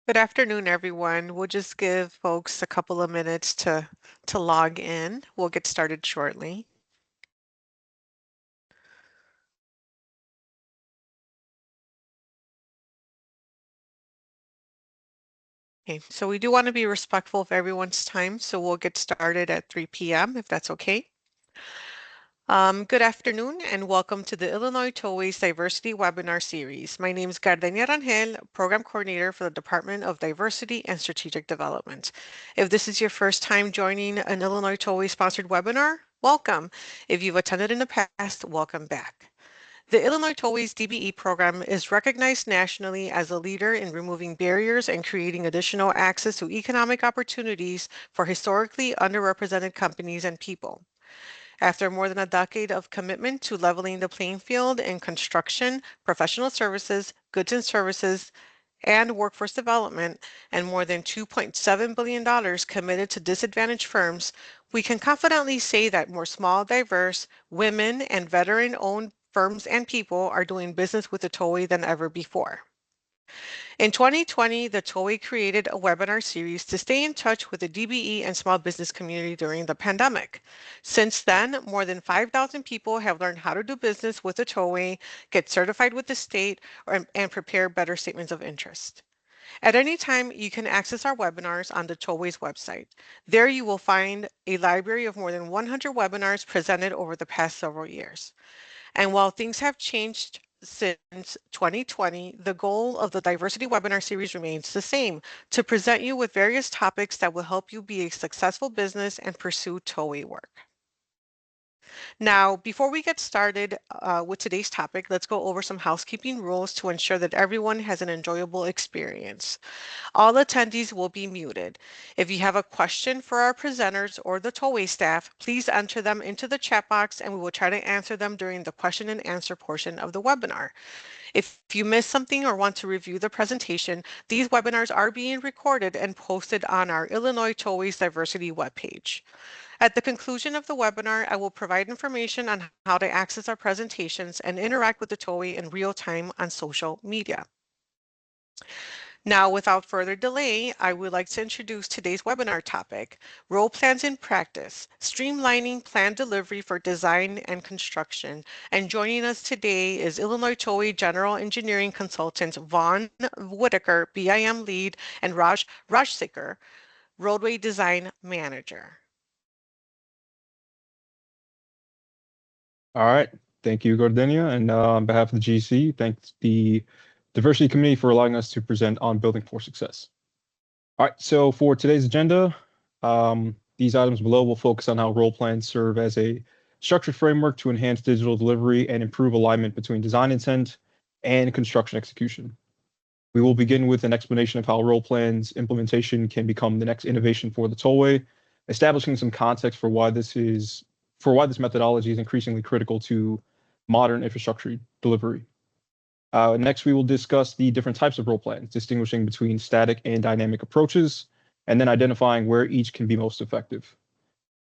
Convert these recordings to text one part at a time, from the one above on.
Good afternoon, everyone. We'll just give folks a couple of minutes to log in. We'll get started shortly. Okay, so we do want to be respectful of everyone's time, so we'll get started at 3 p.m. if that's okay. Good afternoon and welcome to the Illinois Tollways Diversity Webinar Series. My name is Gardenia Rangel, Program Coordinator for the Department of Diversity and Strategic Development. If this is your first time joining an Illinois Tollways sponsored webinar, welcome. If you've attended in the past, welcome back. The Illinois Tollways DBE program is recognized nationally as a leader in removing barriers and creating additional access to economic opportunities for historically underrepresented companies and people. After more than a decade of commitment to leveling the playing field in construction, professional services, goods and services, and workforce development, and more than $2.7 billion committed to disadvantaged firms, we can confidently say that more small, diverse, women, and veteran-owned firms and people are doing business with the Tollway than ever before. In 2020, the Tollway created a webinar series to stay in touch with the DBE and small business community during the pandemic. Since then, more than 5,000 people have learned how to do business with the Tollway, get certified with the state, and prepare better statements of interest. At any time, you can access our webinars on the Tollway's website. There you will find a library of more than 100 webinars presented over the past several years. And while things have changed since 2020, the goal of the Diversity Webinar Series remains the same, to present you with various topics that will help you be a successful business and pursue Tollway work. Now, before we get started with today's topic, let's go over some housekeeping rules to ensure that everyone has an enjoyable experience. All attendees will be muted. If you have a question for our presenters or the Tollway staff, please enter them into the chat box and we will try to answer them during the question and answer portion of the webinar. If you missed something or want to review the presentation, these webinars are being recorded and posted on our Illinois Tollways Diversity webpage. At the conclusion of the webinar, I will provide information on how to access our presentations and interact with the Tollway in real time on social media. Now, without further delay, I would like to introduce today's webinar topic, Role Plans in Practice, Streamlining Plan Delivery for Design and Construction. And joining us today is Illinois Tollway General Engineering Consultant Vaughn Whitaker, BIM Lead, and Raj Rajsekar, Roadway Design Manager. All right. Thank you, Gardenia. And on behalf of the GC, thanks the Diversity Committee for allowing us to present on Building for Success. All right. So for today's agenda, these items below will focus on how role plans serve as a structured framework to enhance digital delivery and improve alignment between design intent and construction execution. We will begin with an explanation of how role plans implementation can become the next innovation for the Tollway, establishing some context for why this methodology is increasingly critical to modern infrastructure delivery. Next, we will discuss the different types of role plans, distinguishing between static and dynamic approaches, and then identifying where each can be most effective.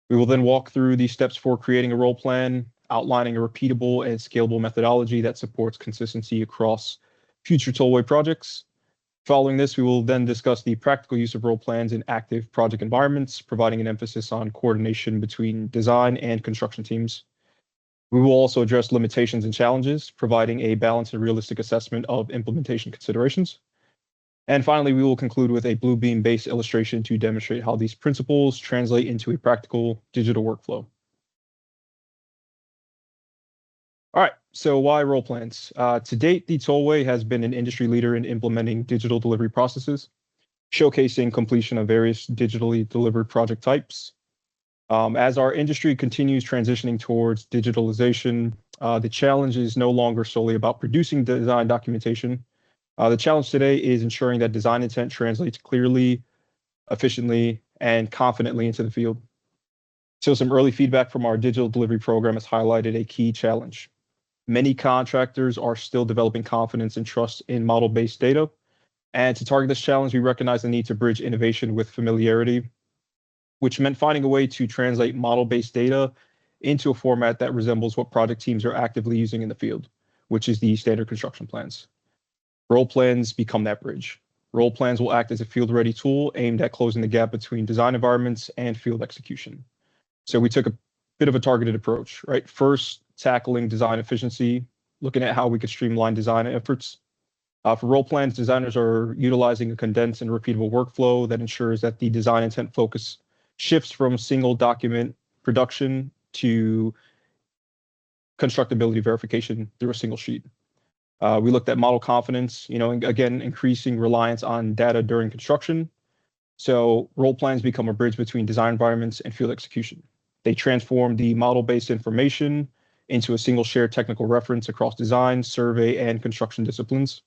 We will then walk through the steps for creating a role plan, outlining a repeatable and scalable methodology that supports consistency across future Tollway projects. Following this, we will then discuss the practical use of role plans in active project environments, providing an emphasis on coordination between design and construction teams. We will also address limitations and challenges, providing a balanced and realistic assessment of implementation considerations. And finally, we will conclude with a Bluebeam-based illustration to demonstrate how these principles translate into a practical digital workflow. All right, so why role plans? To date, the Tollway has been an industry leader in implementing digital delivery processes, showcasing completion of various digitally delivered project types. As our industry continues transitioning towards digitalization, the challenge is no longer solely about producing design documentation. The challenge today is ensuring that design intent translates clearly, efficiently, and confidently into the field. So some early feedback from our digital delivery program has highlighted a key challenge. Many contractors are still developing confidence and trust in model-based data. And to target this challenge, we recognize the need to bridge innovation with familiarity, which meant finding a way to translate model-based data into a format that resembles what project teams are actively using in the field, which is the standard construction plans. Role plans become that bridge. Role plans will act as a field-ready tool aimed at closing the gap between design environments and field execution. So we took a bit of a targeted approach, right? First, tackling design efficiency, looking at how we could streamline design efforts. For role plans, designers are utilizing a condensed and repeatable workflow that ensures that the design intent focus shifts from single document production to constructability verification through a single sheet. We looked at model confidence, again, increasing reliance on data during construction. So role plans become a bridge between design environments and field execution. They transform the model-based information into a single shared technical reference across design, survey, and construction disciplines.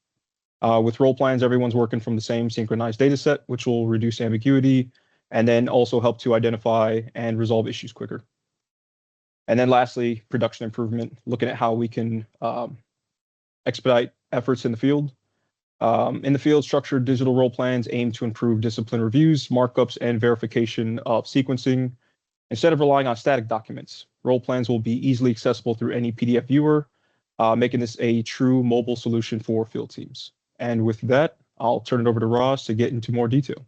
With role plans, everyone's working from the same synchronized data set, which will reduce ambiguity and then also help to identify and resolve issues quicker. And then lastly, production improvement, looking at how we can expedite efforts in the field. Structured digital role plans aim to improve discipline reviews, markups, and verification of sequencing. Instead of relying on static documents, role plans will be easily accessible through any PDF viewer, making this a true mobile solution for field teams. And with that, I'll turn it over to Ross to get into more detail.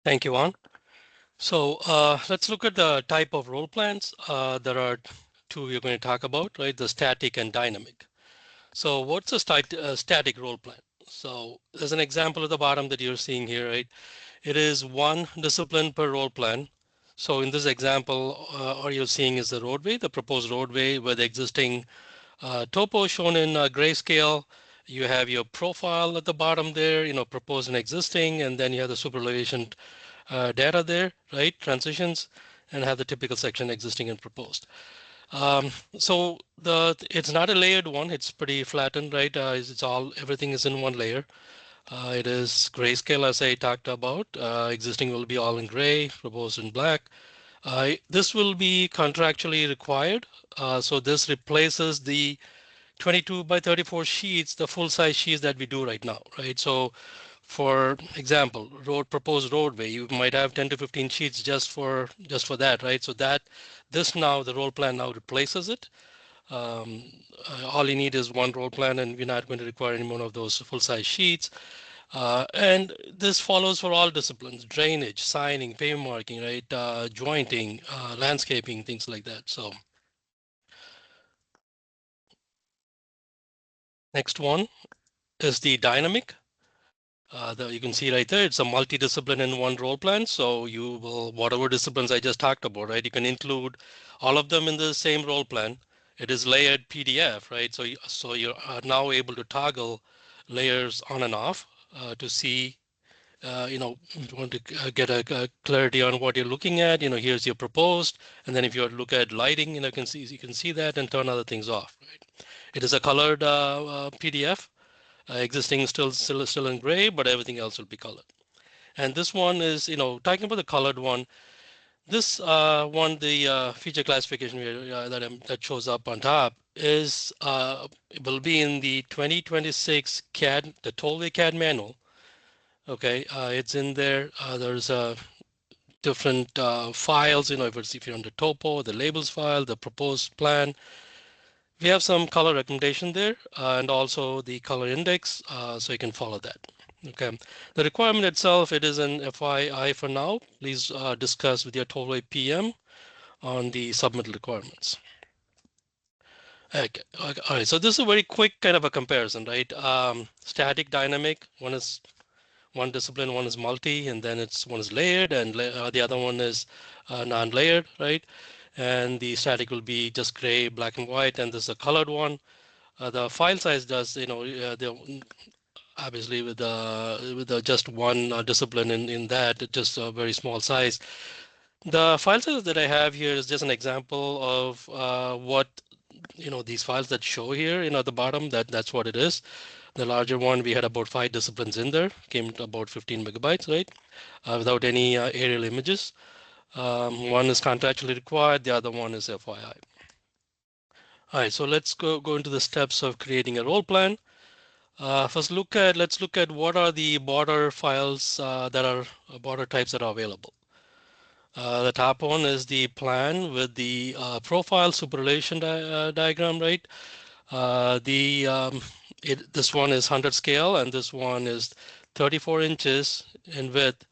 Thank you, Juan. So let's look at the type of role plans. There are two we're going to talk about, right? The static and dynamic. So what's a static role plan? So there's an example at the bottom that you're seeing here, right? It is one discipline per role plan. So in this example, all you're seeing is the roadway, the proposed roadway with the existing topo shown in grayscale. You have your profile at the bottom there, proposed and existing, and then you have the superelevation data there, right? Transitions, and have the typical section existing and proposed. So it's not a layered one. It's pretty flattened, right? Everything is in one layer. It is grayscale, as I talked about. Existing will be all in gray, proposed in black. This will be contractually required. So this replaces the 22 by 34 sheets, the full size sheets that we do right now, right? So for example, proposed roadway, you might have 10 to 15 sheets just for that, right? So the role plan now replaces it. All you need is one role plan, and we're not going to require any more of those full-size sheets. And this follows for all disciplines: drainage, signing, pavement marking, right? Jointing, landscaping, things like that. So next one is the dynamic. You can see right there, it's a multidiscipline in one role plan. So you will, whatever disciplines I just talked about, right? You can include all of them in the same role plan. It is layered PDF, right? So you are now able to toggle layers on and off to see, you want to get a clarity on what you're looking at. Here's your proposed, and then if you look at lighting, you can see that and turn other things off, right? It is a colored PDF. Existing still in gray, but everything else will be colored. And this one is, talking about the colored one, this one, the feature classification that shows up on top is will be in the 2026 CAD, the Tollway CAD manual. Okay, it's in there. There's different files, if you're on the topo, the labels file, the proposed plan. We have some color recommendation there and also the color index, so you can follow that. Okay, the requirement itself, it is an FYI for now. Please discuss with your Tollway PM on the submittal requirements. Okay, all right, so this is a very quick kind of a comparison, right? Static, dynamic, one is one discipline, one is multi, and then one is layered, and the other one is non-layered, right? And the static will be just gray, black and white, and this is a colored one. The file size does, obviously with just one discipline in that, just a very small size. The file size that I have here is just an example of what, these files that show here, at the bottom, that's what it is. The larger one, we had about 5 disciplines in there, came to about 15 megabytes, right? Without any aerial images. One is contractually required, the other one is FYI. All right, so let's go into the steps of creating a role plan. First, let's look at what are the border files that are border types that are available. The top one is the plan with the profile superelevation diagram, right? This one is 100 scale, and this one is 34 inches in width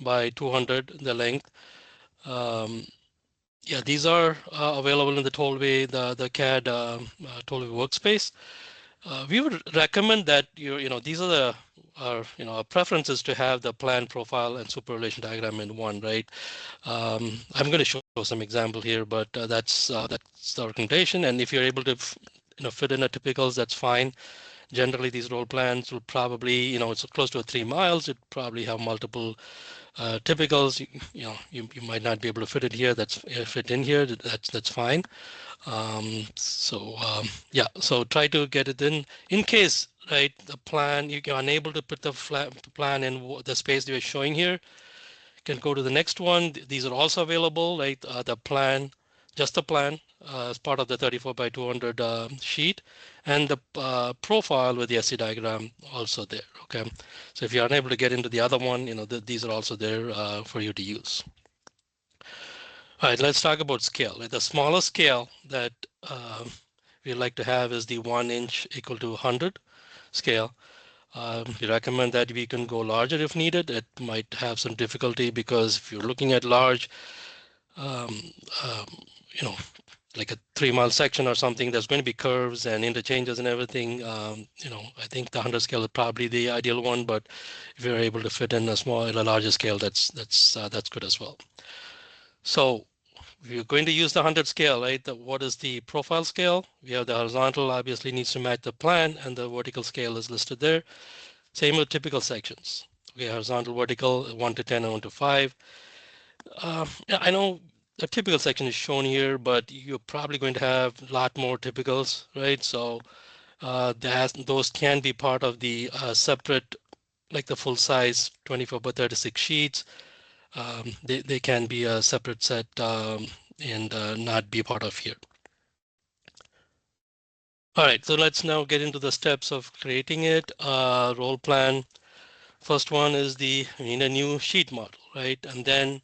by 200 the length. Yeah, these are available in the Tollway, the CAD Tollway workspace. We would recommend that these are the our preference is to have the plan profile and super relation diagram in one, right? I'm going to show some example here, but that's the recommendation. And if you're able to fit in a typicals, that's fine. Generally, these role plans will probably, it's close to 3 miles. It probably have multiple typicals. You might not be able to fit it here. Fit in here. That's fine. Yeah, so try to get it in case, right, the plan, you're unable to put the plan in the space they are showing here, you can go to the next one. These are also available, right? The plan, just the plan as part of the 34 by 200 sheet, and the profile with the SC diagram also there, okay? So if you're unable to get into the other one, these are also there for you to use. All right, let's talk about scale. The smallest scale that we like to have is the 1 inch equal to 100 scale. We recommend that we can go larger if needed. It might have some difficulty because if you're looking at large, like a 3-mile section or something, there's going to be curves and interchanges and everything. I think the 100 scale is probably the ideal one, but if you're able to fit in a larger scale, that's good as well. So if you're going to use the 100 scale, right, what is the profile scale? We have the horizontal, obviously needs to match the plan, and the vertical scale is listed there. Same with typical sections. Okay, horizontal, vertical, 1 to 10 and 1 to 5. I know a typical section is shown here, but you're probably going to have a lot more typicals, right? So those can be part of the separate, like the full size 24 by 36 sheets. They can be a separate set and not be part of here. All right, so let's now get into the steps of creating it. Role plan. First one is we need a new sheet model, right? And then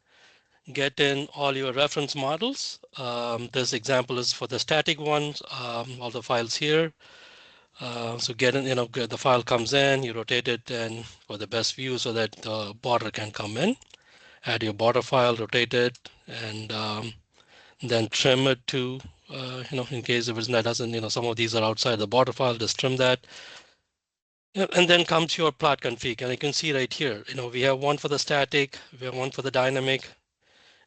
get in all your reference models. This example is for the static ones, all the files here. So get in, the file comes in, you rotate it and for the best view so that the border can come in. Add your border file, rotate it, and then trim it to, in case if that doesn't, some of these are outside the border file, just trim that. And then comes your plot config. And you can see right here, we have one for the static, we have one for the dynamic,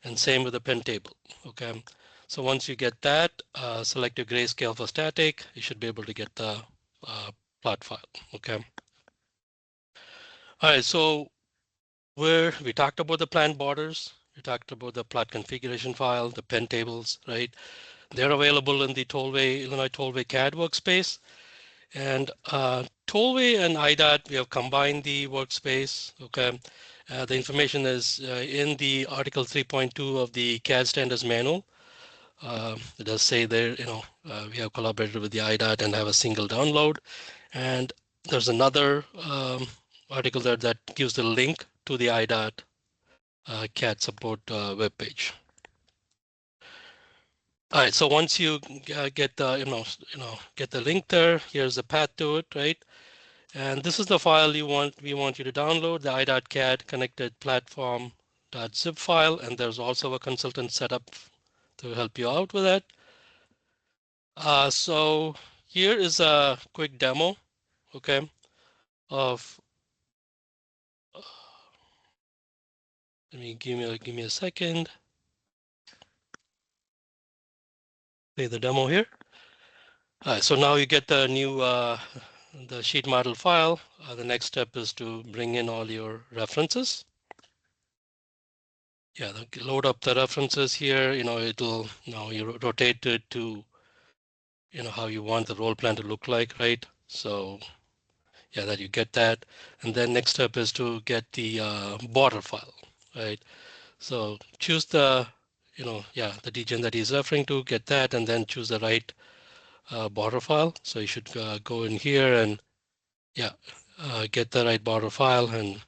and same with the pin table. Okay. So once you get that, select your grayscale for static, you should be able to get the plot file. Okay. All right. So we talked about the plan borders. We talked about the plot configuration file, the pin tables, right? They're available in the Illinois Tollway CAD workspace. And Tollway and IDOT, we have combined the workspace. Okay. The information is in the Article 3.2 of the CAD Standards Manual. It does say there, we have collaborated with the IDOT and have a single download. And there's another article there that gives the link to the IDOT CAD support webpage. All right, so once you get the, get the link there, here's the path to it, right? And this is the file we want you to download, the IDOT CAD connected platform.zip file, and there's also a consultant set up to help you out with that. So here is a quick demo, okay, of give me a second. Play the demo here. All right, so now you get the new the sheet model file. The next step is to bring in all your references. Yeah, load up the references here. It'll now you rotate it to how you want the role plan to look like, right? So yeah, that you get that. And then next step is to get the border file, right? So choose the, the degen that he's referring to, get that, and then choose the right border file. So you should go in here and get the right border file and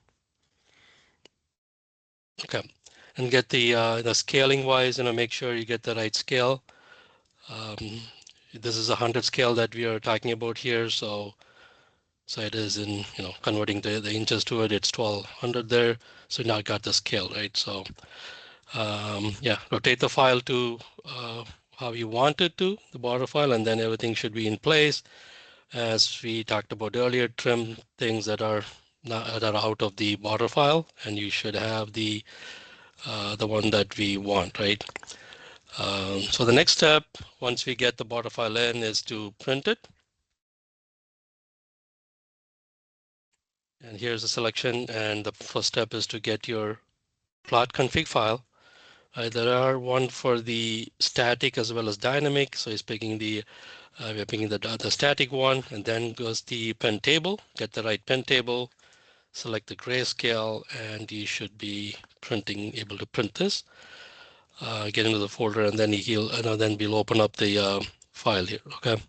okay, and get the scaling wise, make sure you get the right scale. This is a 100 scale that we are talking about here. So it is in, converting the inches to it, it's 1200 there. So now I got the scale, right? So yeah, rotate the file to how you want it to, the border file, and then everything should be in place. As we talked about earlier, trim things that are out of the border file, and you should have the one that we want, right? So the next step, once we get the border file in, is to print it. And here's the selection, and the first step is to get your plot config file. There are one for the static as well as dynamic. So it's picking the we're picking the static one, and then goes the pen table. Get the right pen table, select the grayscale, and you should be able to print this. Get into the folder, and then then we'll open up the file here. Okay.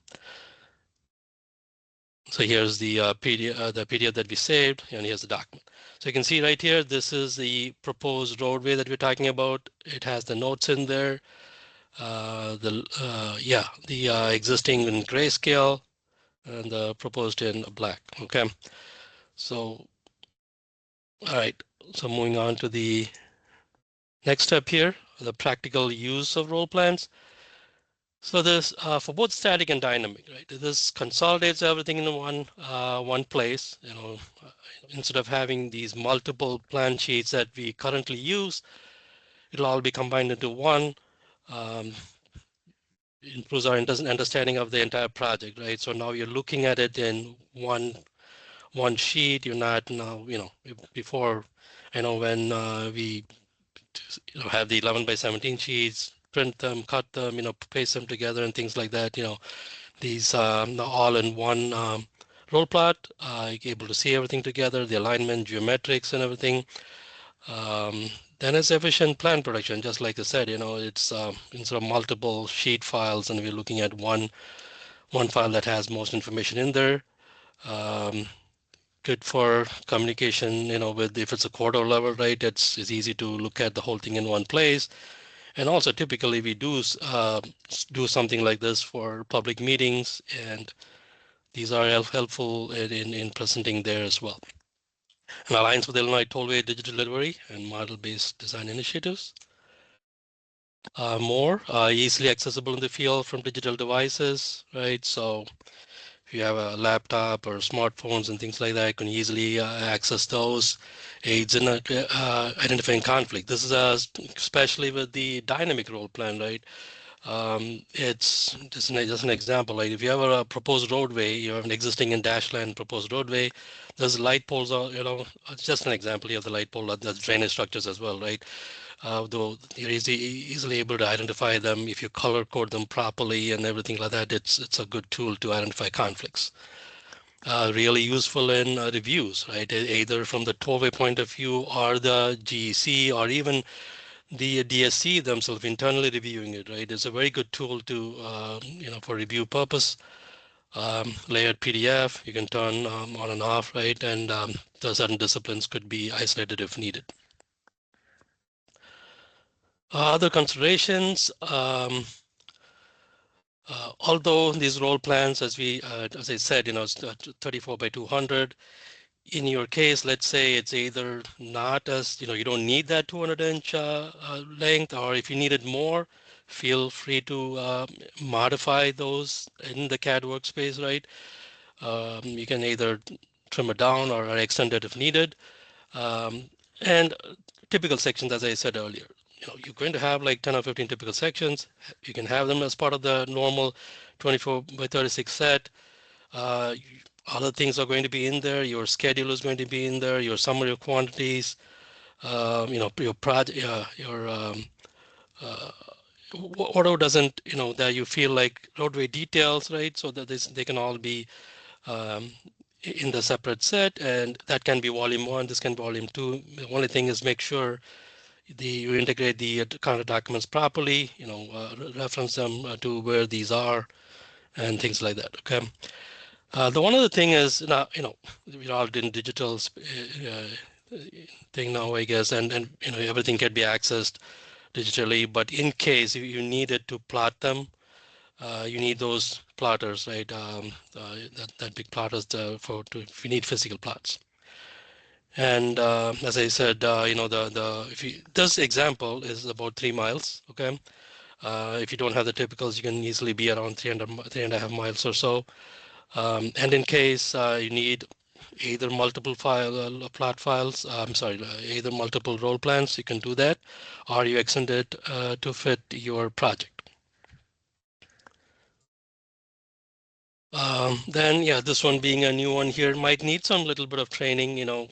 So here's the PDF that we saved, and here's the document. So you can see right here, this is the proposed roadway that we're talking about. It has the notes in there. The existing in grayscale and the proposed in black. Okay. So, all right. So moving on to the next step here, the practical use of role plans. So this for both static and dynamic, right? This consolidates everything in one place. Instead of having these multiple plan sheets that we currently use, it'll all be combined into one. Improves our understanding of the entire project, right? So now you're looking at it in one sheet. You're not now, before, when we have the 11 by 17 sheets, print them, cut them, paste them together and things like that. These all in one roll plot, able to see everything together, the alignment, geometrics and everything. Then it's efficient plan production, just like I said, it's instead of multiple sheet files, and we're looking at one file that has most information in there. Good for communication, with if it's a quarter level, right? It's easy to look at the whole thing in one place. And also typically we do something like this for public meetings, and these are helpful in presenting there as well. And aligns with Illinois Tollway digital delivery and model-based design initiatives. More easily accessible in the field from digital devices, right? So if you have a laptop or smartphones and things like that, you can easily access those. Aids in identifying conflict. This is especially with the dynamic role plan, right? It's just an example. Like if you have a proposed roadway, you have an existing in dash line proposed roadway. There's light poles. It's just an example. You have the light pole. There's drainage structures as well, right? Though you're easily able to identify them if you color code them properly and everything like that. It's a good tool to identify conflicts. Really useful in reviews, right? Either from the tollway point of view or the GEC or even the DSC themselves internally reviewing it, right? It's a very good tool to, for review purpose. Layered PDF, you can turn on and off, right? And the certain disciplines could be isolated if needed. Other considerations, although these role plans, as I said, it's 34 by 200. In your case, let's say it's either not as, you don't need that 200-inch length, or if you needed more, feel free to modify those in the CAD workspace, right? You can either trim it down or extend it if needed. And typical sections, as I said earlier, you're going to have like 10 or 15 typical sections. You can have them as part of the normal 24 by 36 set. Other things are going to be in there. Your schedule is going to be in there. Your summary of quantities. Your project. Whatever doesn't. That you feel like roadway details, right? So that they can all be in the separate set, and that can be volume 1. This can be volume 2. The only thing is make sure you integrate the kind of documents properly. Reference them to where these are, and things like that. Okay. The one other thing is now, we're all in digital thing now, I guess, and everything can be accessed digitally. But in case you needed to plot them, you need those plotters, right? That big plotters if you need physical plots. And as I said, this example is about 3 miles. Okay, if you don't have the typicals, you can easily be around 3.5 miles or so. And in case you need either multiple plot files, either multiple role plans, you can do that, or you extend it to fit your project. Then, yeah, this one being a new one here might need some little bit of training. I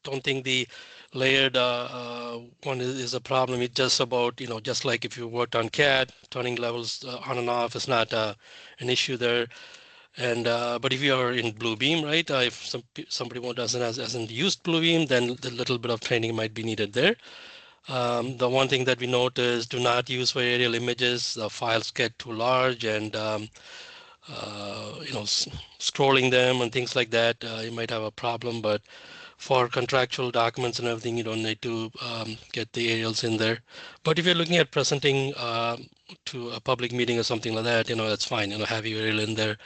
don't think the layered one is a problem. It's just about, just like if you worked on CAD, turning levels on and off is not an issue there. And but if you are in Bluebeam, right? If somebody hasn't used Bluebeam, then the little bit of training might be needed there. The one thing that we note is do not use for aerial images. The files get too large, and scrolling them and things like that, you might have a problem. But for contractual documents and everything, you don't need to get the aerials in there. But if you're looking at presenting to a public meeting or something like that, that's fine. Have your aerial in there,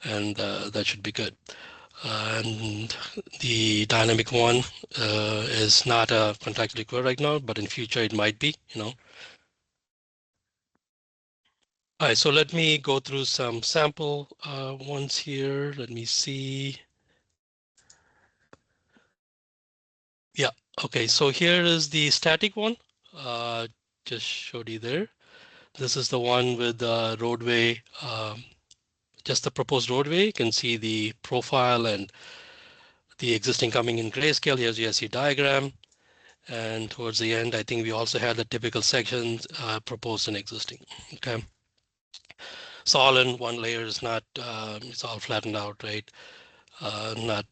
and that should be good. And the dynamic one is not a contractually required right now, but in future it might be. All right, so let me go through some sample ones here. Let me see. Yeah, okay, so here is the static one. Just showed you there. This is the one with the roadway, just the proposed roadway. You can see the profile and the existing coming in grayscale. Here's your SE diagram. And towards the end, I think we also had the typical sections proposed and existing. Okay. So all in one layer is not, it's all flattened out, right? Not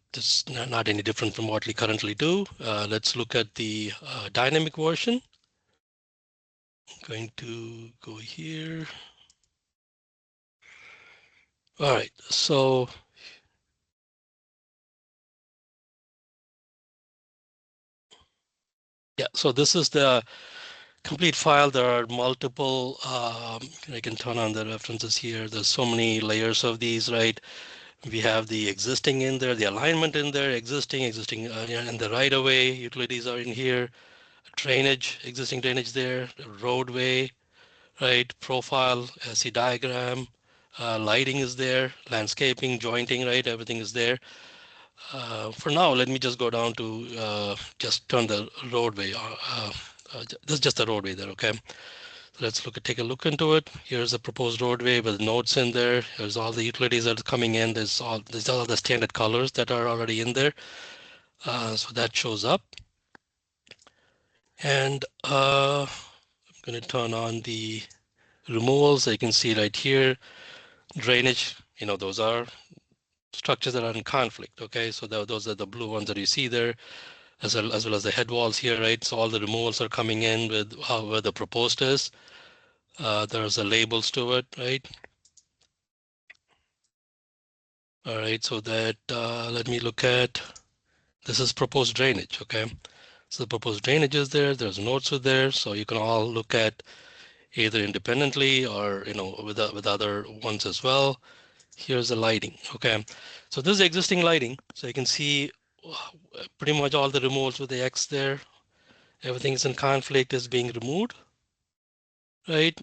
any different from what we currently do. Let's look at the dynamic version. I'm going to go here. All right, so yeah, so this is the complete file. There are multiple, I can turn on the references here. There's so many layers of these, right? We have the existing in there, the alignment in there, existing, and the right of way utilities are in here, drainage, existing drainage there, roadway, right? Profile, SE diagram, lighting is there, landscaping, jointing, right? Everything is there. For now, let me just go down to just turn the roadway. This is just the roadway there, okay? So let's take a look into it. Here's the proposed roadway with nodes in there. There's all the utilities that are coming in. There's all the standard colors that are already in there. So that shows up. And I'm going to turn on the removals. You can see right here, drainage, those are structures that are in conflict, okay? So those are the blue ones that you see there, as well as the head walls here, right? So all the removals are coming in with where the proposed is. There's the labels to it, right? All right, so that, let me look at, this is proposed drainage, okay? So the proposed drainage is there, there's notes with there, so you can all look at either independently or, with other ones as well. Here's the lighting, okay? So this is existing lighting, so you can see pretty much all the removals with the X there. Everything is in conflict is being removed, right?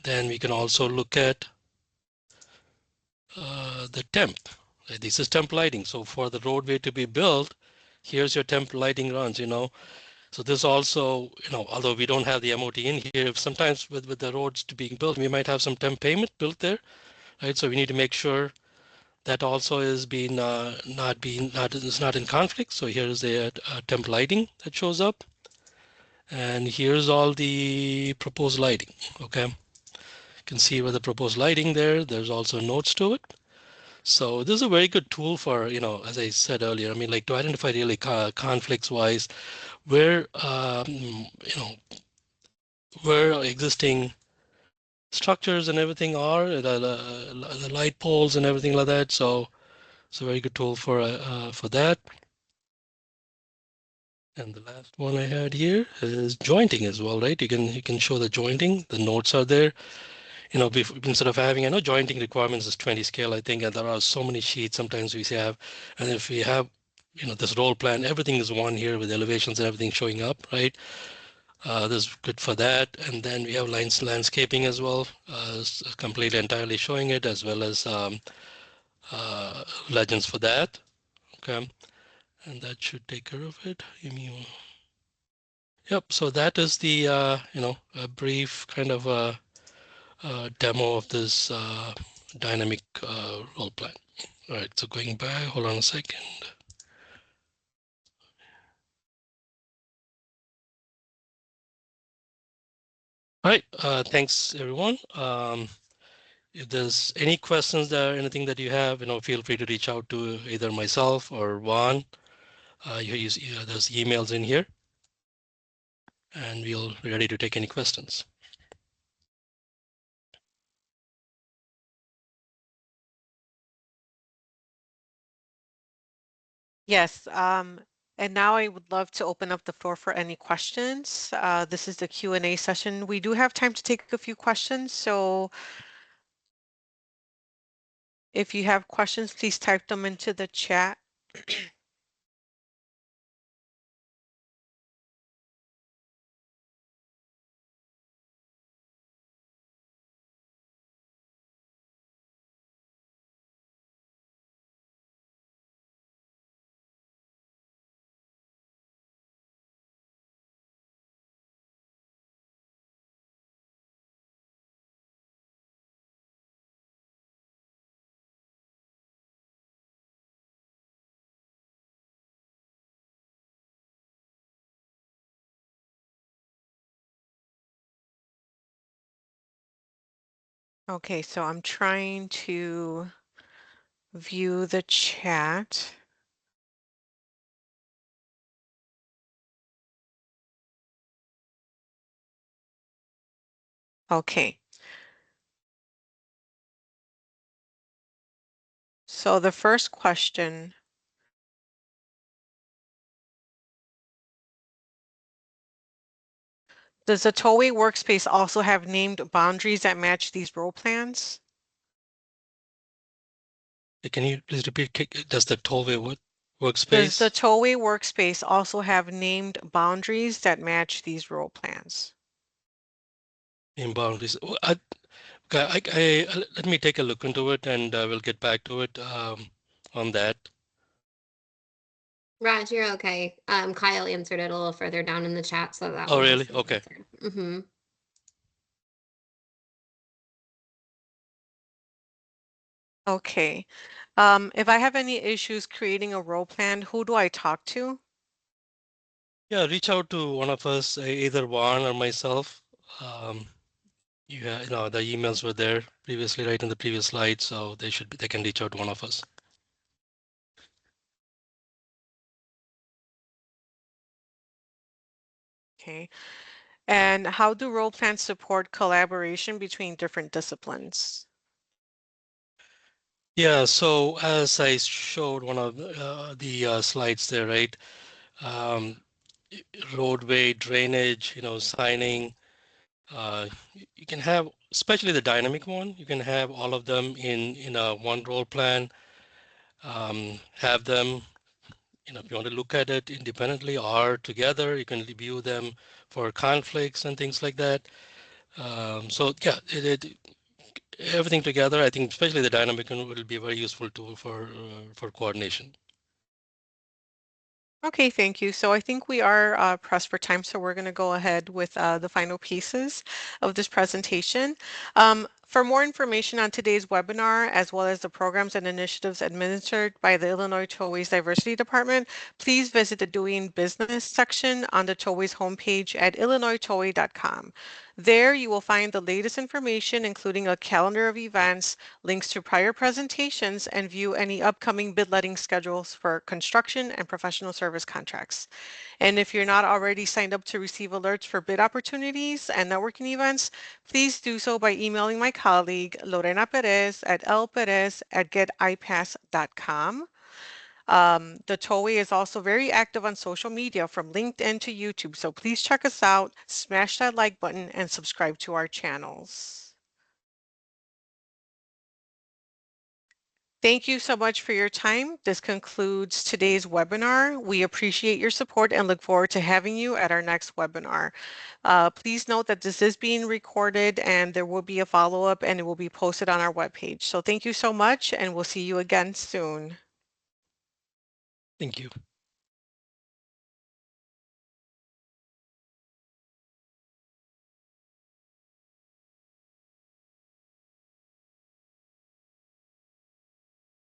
Then we can also look at the temp. Right? This is temp lighting. So for the roadway to be built, here's your temp lighting runs, So this also, although we don't have the MOT in here, sometimes with the roads to being built, we might have some temp payment built there, right? So we need to make sure that also is being not in conflict. So here's the temp lighting that shows up, and here's all the proposed lighting. Okay, you can see with the proposed lighting there. There's also notes to it. So this is a very good tool for, as I said earlier, I mean, like to identify really conflicts wise where, where existing structures and everything are, the light poles and everything like that. So it's a very good tool for that. And the last one I had here is jointing as well, right? You can show the jointing. The notes are there. instead of having, I know jointing requirements is 20 scale, I think, and there are so many sheets sometimes we have, and if we have, this role plan, everything is one here with elevations and everything showing up, right? This is good for that. And then we have landscaping as well, completely entirely showing it, as well as legends for that. Okay, and that should take care of it. Yep. So that is the a brief kind of demo of this dynamic role plan. All right. So going back, hold on a second. All right. Thanks, everyone. If there's any questions there, anything that you have, feel free to reach out to either myself or Juan. There's emails in here, and we'll be ready to take any questions. Yes, and now I would love to open up the floor for any questions. This is the Q&A session. We do have time to take a few questions, so if you have questions, please type them into the chat. Okay, so I'm trying to view the chat. Okay. So the first question, does the Tollway workspace also have named boundaries that match these role plans? Can you please repeat? Does the tollway Does the workspace Tollway workspace also have named boundaries that match these role plans? in boundaries? Let me take a look into it, and we'll get back to it on that. Raj, you're okay. Kyle answered it a little further down in the chat, so that Oh, one really? has been Okay. answered. Mm-hmm. Okay. If I have any issues creating a role plan, who do I talk to? Yeah, reach out to one of us, either Juan or myself. The emails were there previously, right in the previous slide, so they can reach out to one of us. Okay. And how do role plans support collaboration between different disciplines? Yeah, so as I showed one of the slides there, right? Roadway drainage, signing. You can have, especially the dynamic one, you can have all of them in a one role plan. Have them, if you want to look at it independently or together, you can view them for conflicts and things like that. So yeah, everything together, I think, especially the dynamic one, will be a very useful tool for coordination. Okay, thank you. So I think we are pressed for time, so we're going to go ahead with the final pieces of this presentation. For more information on today's webinar, as well as the programs and initiatives administered by the Illinois Tollways Diversity Department, please visit the Doing Business section on the Tollways homepage at illinoistollway.com. There you will find the latest information, including a calendar of events, links to prior presentations, and view any upcoming bid letting schedules for construction and professional service contracts. And if you're not already signed up to receive alerts for bid opportunities and networking events, please do so by emailing my colleague Lorena Perez at lperez@getipass.com. The Tollway is also very active on social media from LinkedIn to YouTube, so please check us out, smash that like button, and subscribe to our channels. Thank you so much for your time. This concludes today's webinar. We appreciate your support and look forward to having you at our next webinar. Please note that this is being recorded and there will be a follow-up and it will be posted on our webpage. So thank you so much and we'll see you again soon. Thank you.